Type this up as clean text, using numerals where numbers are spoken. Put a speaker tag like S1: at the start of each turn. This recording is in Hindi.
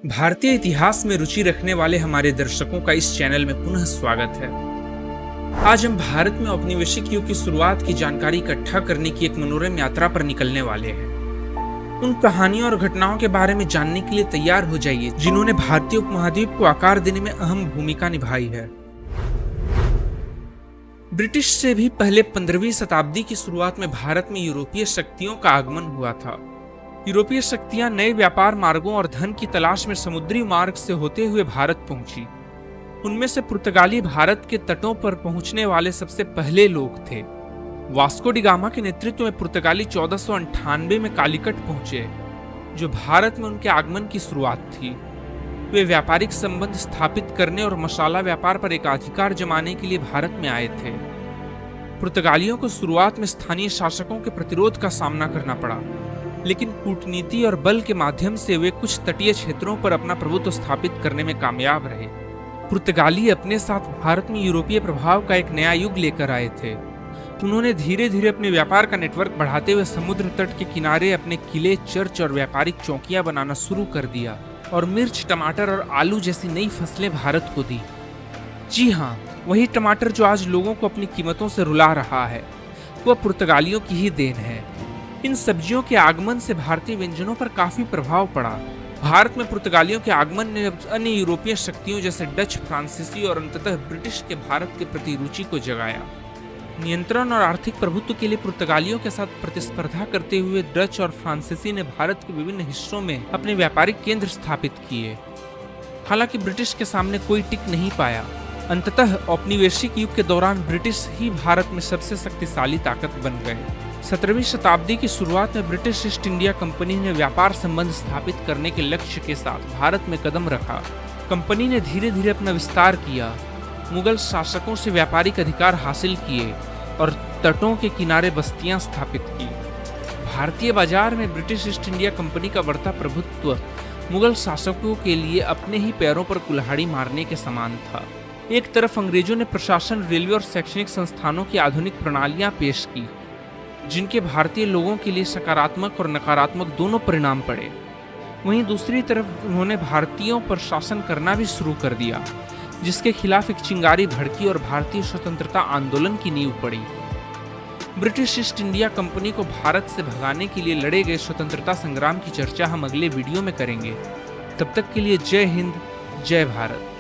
S1: भारतीय इतिहास में रुचि रखने वाले हमारे दर्शकों का इस चैनल में पुनः स्वागत है। आज हम भारत में औपनिवेशिक युग की शुरुआत की जानकारी इकट्ठा करने की एक मनोरम यात्रा पर निकलने वाले हैं। उन कहानियों और घटनाओं के बारे में जानने के लिए तैयार हो जाइए जिन्होंने भारतीय उपमहाद्वीप को आकार देने में अहम भूमिका निभाई है। ब्रिटिश से भी पहले 15वीं शताब्दी की शुरुआत में भारत में यूरोपीय शक्तियों का आगमन हुआ था। यूरोपीय शक्तियां नए व्यापार मार्गों और धन की तलाश में समुद्री मार्ग से होते हुए भारत पहुंची। उनमें से पुर्तगाली भारत के तटों पर पहुंचने वाले सबसे पहले लोग थे। वास्को डी गामा के नेतृत्व में पुर्तगाली 1498 में कालीकट पहुंचे, जो भारत में उनके आगमन की शुरुआत थी। वे व्यापारिक संबंध स्थापित करने और मसाला व्यापार पर एकाधिकार जमाने के लिए भारत में आए थे। पुर्तगालियों को शुरुआत में स्थानीय शासकों के प्रतिरोध का सामना करना पड़ा, लेकिन कूटनीति और बल के माध्यम से वे कुछ तटीय क्षेत्रों पर अपना प्रभुत्व स्थापित करने में कामयाब रहे। पुर्तगाली अपने साथ भारत में यूरोपीय प्रभाव का एक नया युग लेकर आए थे। उन्होंने धीरे धीरे अपने व्यापार का नेटवर्क बढ़ाते हुए समुद्र तट के किनारे अपने किले, चर्च और व्यापारिक चौकियां बनाना शुरू कर दिया और मिर्च, टमाटर और आलू जैसी नई फसलें भारत को दी। जी हाँ, वही टमाटर जो आज लोगों को अपनी कीमतों से रुला रहा है, वह पुर्तगालियों की ही देन है। इन सब्जियों के आगमन से भारतीय व्यंजनों पर काफी प्रभाव पड़ा। भारत में पुर्तगालियों के आगमन ने अन्य यूरोपीय शक्तियों जैसे डच, फ्रांसीसी और अंततः ब्रिटिश के भारत के प्रति रुचि को जगाया। नियंत्रण और आर्थिक प्रभुत्व के लिए पुर्तगालियों के साथ प्रतिस्पर्धा करते हुए डच और फ्रांसीसी ने भारत के विभिन्न हिस्सों में अपने व्यापारिक केंद्र स्थापित किए। हालांकि ब्रिटिश के सामने कोई टिक नहीं पाया। अंततः औपनिवेशिक युग के दौरान ब्रिटिश ही भारत में सबसे शक्तिशाली ताकत बन गए। 17वीं शताब्दी की शुरुआत में ब्रिटिश ईस्ट इंडिया कंपनी ने व्यापार संबंध स्थापित करने के लक्ष्य के साथ भारत में कदम रखा। कंपनी ने धीरे धीरे अपना विस्तार किया, मुगल शासकों से व्यापारिक अधिकार हासिल किए और तटों के किनारे बस्तियां स्थापित की। भारतीय बाजार में ब्रिटिश ईस्ट इंडिया कंपनी का बढ़ता प्रभुत्व मुगल शासकों के लिए अपने ही पैरों पर कुल्हाड़ी मारने के समान था। एक तरफ अंग्रेजों ने प्रशासन, रेलवे और शैक्षणिक संस्थानों की आधुनिक प्रणालियां पेश की, जिनके भारतीय लोगों के लिए सकारात्मक और नकारात्मक दोनों परिणाम पड़े। वहीं दूसरी तरफ उन्होंने भारतीयों पर शासन करना भी शुरू कर दिया, जिसके खिलाफ एक चिंगारी भड़की और भारतीय स्वतंत्रता आंदोलन की नींव पड़ी। ब्रिटिश ईस्ट इंडिया कंपनी को भारत से भगाने के लिए लड़े गए स्वतंत्रता संग्राम की चर्चा हम अगले वीडियो में करेंगे। तब तक के लिए जय हिंद, जय भारत।